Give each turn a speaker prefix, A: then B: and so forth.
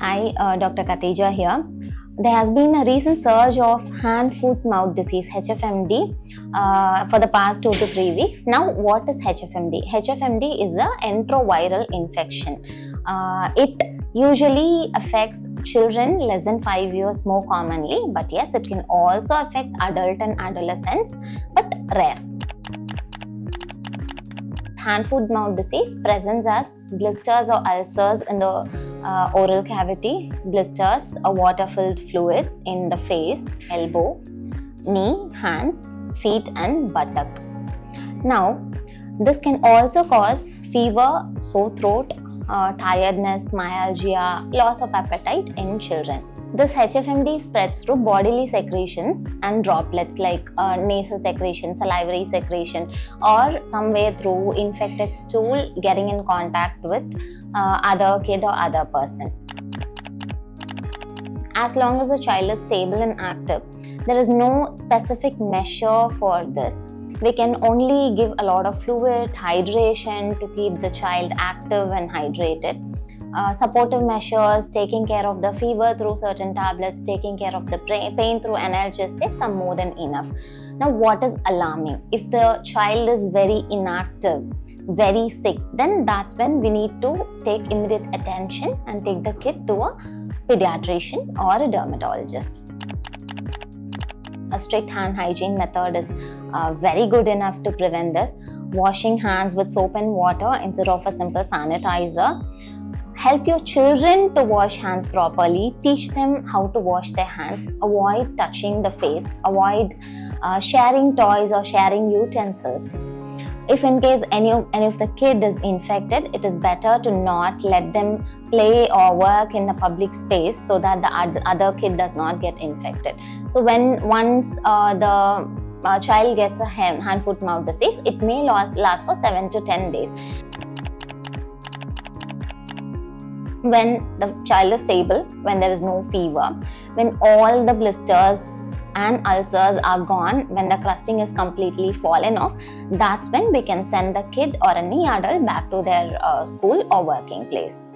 A: Hi, Dr. Katheeja here. There has been a recent surge of hand, foot, mouth disease (HFMD) for the past 2 to 3 weeks. Now, what is HFMD? HFMD is an enteroviral infection. It usually affects children less than 5 years more commonly, but yes, it can also affect adult and adolescents, but rare. Hand, foot, mouth disease presents as blisters or ulcers in the oral cavity, blisters or water-filled fluids in the face, elbow, knee, hands, feet and buttock. Now, this can also cause fever, sore throat, tiredness, myalgia, loss of appetite in children. This HFMD spreads through bodily secretions and droplets like nasal secretion, salivary secretion, or somewhere through infected stool getting in contact with other kid or other person. As long as the child is stable and active, there is no specific measure for this. We can only give a lot of fluid, hydration to keep the child active and hydrated. Supportive measures, taking care of the fever through certain tablets, taking care of the pain through analgesics are more than enough. Now, what is alarming? If the child is very inactive, very sick, then that's when we need to take immediate attention and take the kid to a pediatrician or a dermatologist. A strict hand hygiene method is very good enough to prevent this. Washing hands with soap and water instead of a simple sanitizer. Help your children to wash hands properly. Teach them how to wash their hands. Avoid touching the face. Avoid sharing toys or sharing utensils. If in case any of the kid is infected, it is better to not let them play or work in the public space so that the other kid does not get infected. So once the child gets a hand, foot, mouth disease, it may last for 7 to 10 days. When the child is stable, when there is no fever, when all the blisters and ulcers are gone, when the crusting is completely fallen off, that's when we can send the kid or any adult back to their school or working place.